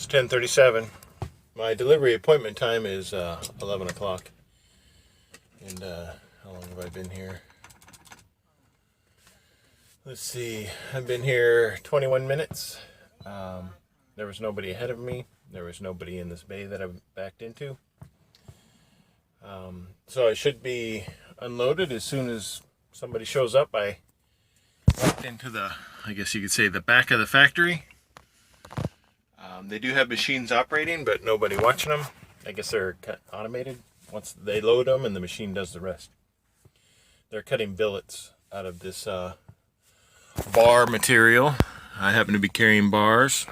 10:37. My delivery appointment time is 11 o'clock. And how long have I been here? Let's see. I've been here 21 minutes. There was nobody ahead of me. There was nobody in this bay that I've backed into. So I should be unloaded as soon as somebody shows up. I walked into the, I guess you could say, the back of the factory. They do have machines operating, but nobody watching them. I guess they're automated. Once they load them and the machine does the rest. They're cutting billets out of this bar material. I happen to be carrying bars.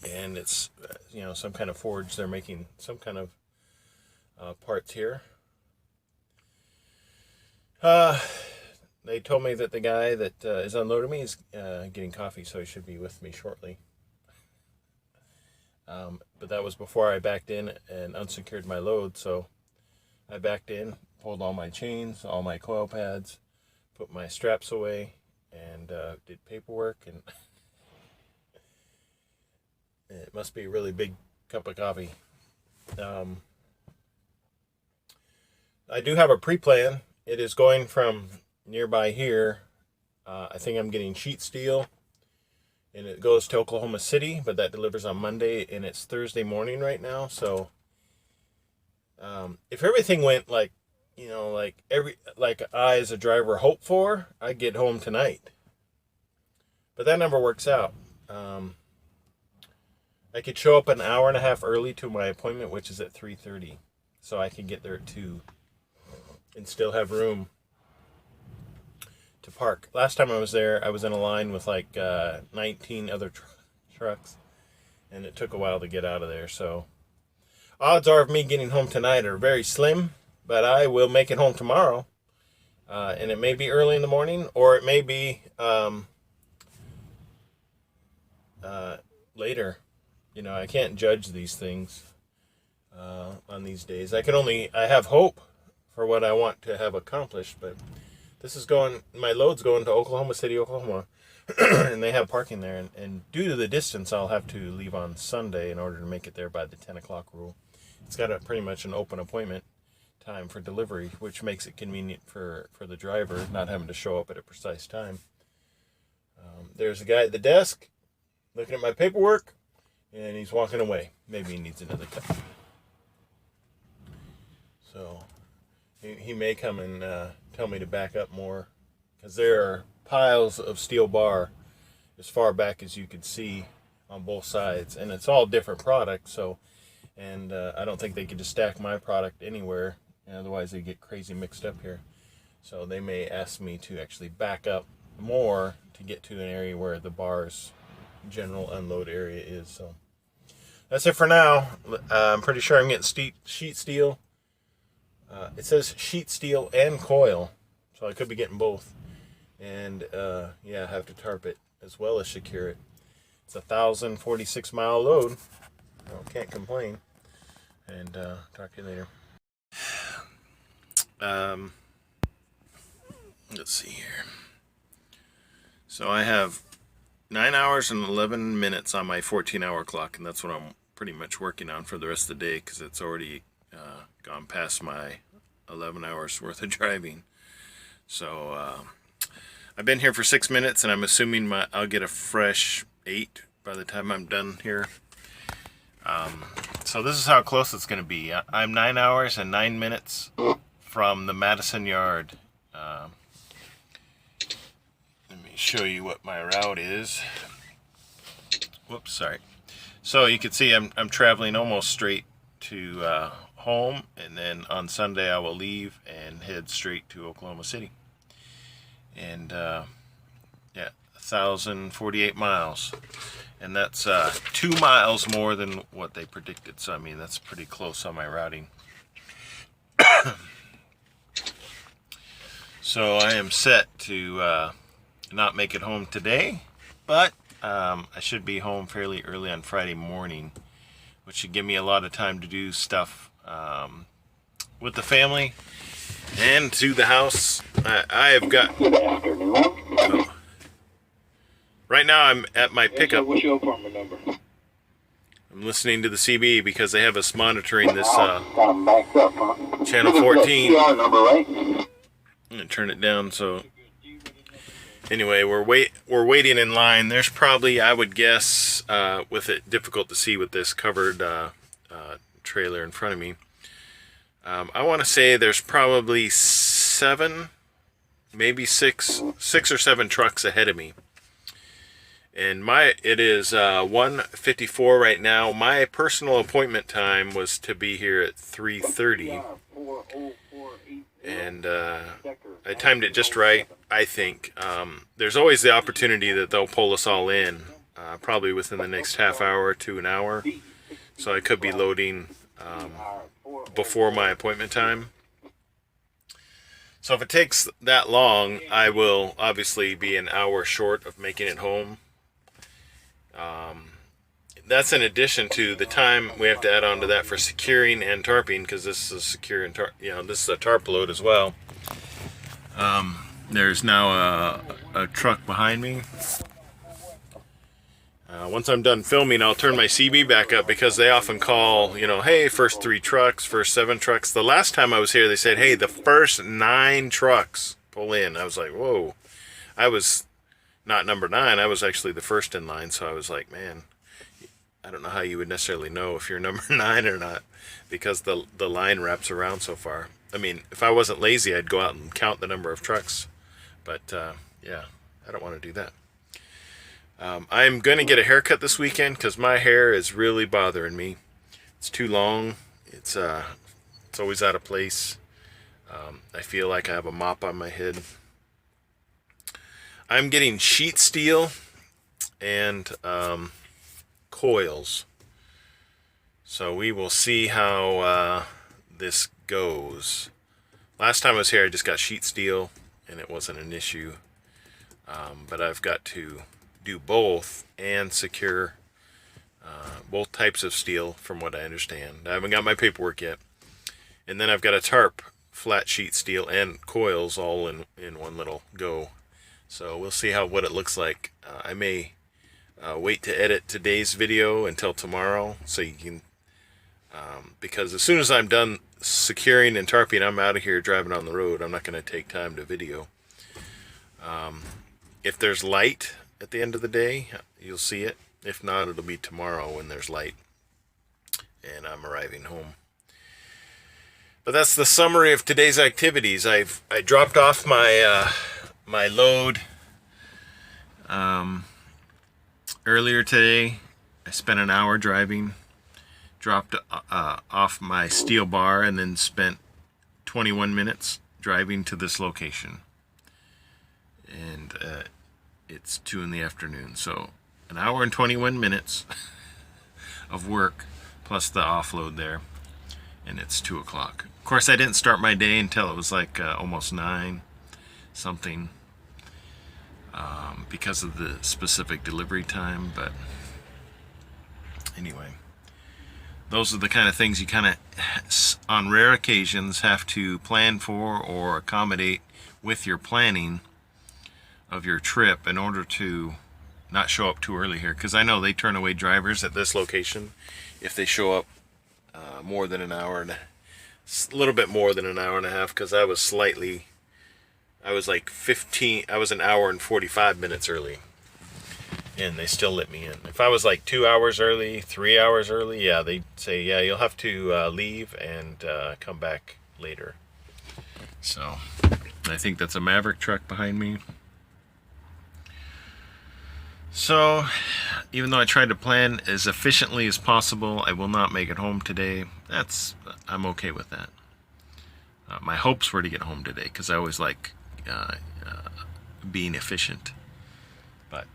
And it's, some kind of forge. They're making some kind of parts here. They told me that the guy that is unloading me is getting coffee, so he should be with me shortly. But that was before I backed in and unsecured my load, so I backed in, pulled all my chains, all my coil pads, put my straps away, and did paperwork, and it must be a really big cup of coffee. I do have a pre-plan. It is going from nearby here. I think I'm getting sheet steel, and it goes to Oklahoma City, but that delivers on Monday, and it's Thursday morning right now. So if everything went like I as a driver hope for, I'd get home tonight. But that never works out. I could show up an hour and a half early to my appointment, which is at 3:30, so I can get there at 2 and still have room to park. Last time I was there, I was in a line with like 19 other trucks, and it took a while to get out of there. So odds are of me getting home tonight are very slim, but I will make it home tomorrow. And it may be early in the morning, or it may be later. I can't judge these things on these days. I have hope for what I want to have accomplished, but this is my load's going to Oklahoma City, Oklahoma, and they have parking there, and due to the distance, I'll have to leave on Sunday in order to make it there by the 10 o'clock rule. It's got pretty much an open appointment time for delivery, which makes it convenient for the driver not having to show up at a precise time. There's a guy at the desk looking at my paperwork, and he's walking away. Maybe he needs another cut. So he may come and tell me to back up more, because there are piles of steel bar as far back as you could see on both sides, and it's all different products. So, and I don't think they could just stack my product anywhere, otherwise they get crazy mixed up here. So they may ask me to actually back up more to get to an area where the bar's general unload area is. So that's it for now. I'm pretty sure I'm getting sheet steel. It says sheet steel and coil, so I could be getting both. And I have to tarp it as well as secure it. It's a 1,046-mile load. Can't complain. And talk to you later. Let's see here. So I have 9 hours and 11 minutes on my 14-hour clock, and that's what I'm pretty much working on for the rest of the day, because it's already gone past my 11 hours worth of driving. So I've been here for 6 minutes, and I'm assuming I'll get a fresh 8 by the time I'm done here. So this is how close it's going to be. I'm 9 hours and 9 minutes from the Madison yard. Let me show you what my route is. Whoops, sorry. So you can see I'm traveling almost straight to home, and then on Sunday I will leave and head straight to Oklahoma City. And 1,048 miles, and that's 2 miles more than what they predicted. So I mean, that's pretty close on my routing. So I am set to not make it home today, but I should be home fairly early on Friday morning, which should give me a lot of time to do stuff with the family and to the house. I have got... Right now I'm at my pickup. What's your apartment number? I'm listening to the CB because they have us monitoring this channel 14. I'm gonna turn it down. So anyway, we're waiting in line. There's probably, I would guess, with it difficult to see with this covered trailer in front of me. I want to say there's probably 7, maybe 6 or 7 trucks ahead of me. And it is 1:54 right now. My personal appointment time was to be here at 3:30. And I timed it just right, I think. There's always the opportunity that they'll pull us all in, probably within the next half hour to an hour. So I could be loading before my appointment time. So if it takes that long, I will obviously be an hour short of making it home. That's in addition to the time we have to add on to that for securing and tarping, because this is secure and this is a tarp load as well. There's now a truck behind me. Once I'm done filming, I'll turn my CB back up, because they often call, hey, first 3 trucks, first 7 trucks. The last time I was here, they said, hey, the first 9 trucks pull in. I was like, whoa. I was not number 9. I was actually the first in line, so I was like, man, I don't know how you would necessarily know if you're number 9 or not, because the line wraps around so far. I mean, if I wasn't lazy, I'd go out and count the number of trucks. But, yeah, I don't want to do that. I'm going to get a haircut this weekend, because my hair is really bothering me. It's too long. It's always out of place. I feel like I have a mop on my head. I'm getting sheet steel and coils. So we will see how this goes. Last time I was here, I just got sheet steel, and it wasn't an issue. But I've got to do both and secure both types of steel, from what I understand. I haven't got my paperwork yet. And then I've got a tarp, flat sheet steel, and coils all in one little go. So we'll see what it looks like. I may wait to edit today's video until tomorrow, so you can, because as soon as I'm done securing and tarping, I'm out of here driving on the road. I'm not going to take time to video. If there's light at the end of the day, you'll see it. If not, it'll be tomorrow when there's light and I'm arriving home. But that's the summary of today's activities. I dropped off my my load earlier today. I spent an hour driving, dropped off my steel bar, and then spent 21 minutes driving to this location. And it's 2 in the afternoon, so an hour and 21 minutes of work plus the offload there, and it's 2 o'clock. Of course, I didn't start my day until it was like almost 9 something, because of the specific delivery time. But anyway, those are the kind of things you kind of, on rare occasions, have to plan for or accommodate with your planning of your trip in order to not show up too early here, because I know they turn away drivers at this location if they show up more than an hour and a little bit more than an hour and a half, because I was an hour and 45 minutes early, and they still let me in. If I was like 2 hours early, 3 hours early, yeah, they'd say, yeah, you'll have to leave and come back later. So I think that's a Maverick truck behind me. So, even though I tried to plan as efficiently as possible, I will not make it home today. I'm okay with that. My hopes were to get home today, because I always like being efficient. But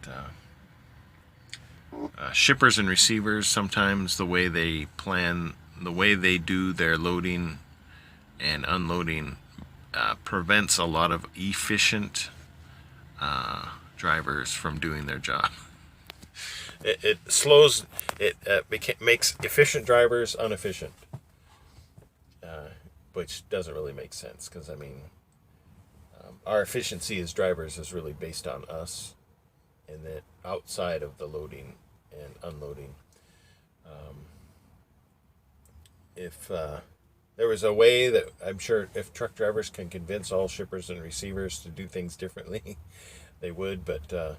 shippers and receivers, sometimes the way they plan, the way they do their loading and unloading prevents a lot of efficient drivers from doing their job. It slows, makes efficient drivers inefficient, which doesn't really make sense, because I mean, our efficiency as drivers is really based on us, and that outside of the loading and unloading. If there was a way that I'm sure if truck drivers can convince all shippers and receivers to do things differently, they would, but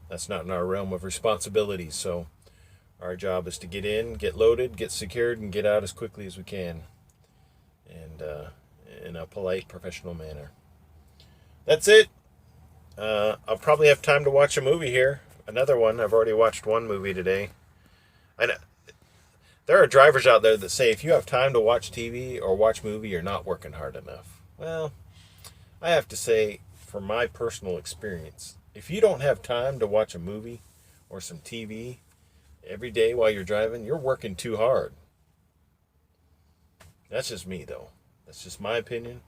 that's not in our realm of responsibility. So our job is to get in, get loaded, get secured, and get out as quickly as we can, and in a polite, professional manner. That's it. I'll probably have time to watch a movie here. Another one. I've already watched one movie today. I know there are drivers out there that say if you have time to watch TV or watch movie, you're not working hard enough. Well, I have to say, from my personal experience, if you don't have time to watch a movie or some TV every day while you're driving, you're working too hard. That's just me, though. That's just my opinion.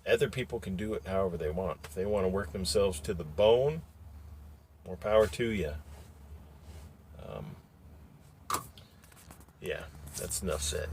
Other people can do it however they want. If they want to work themselves to the bone, more power to you. Yeah, that's enough said.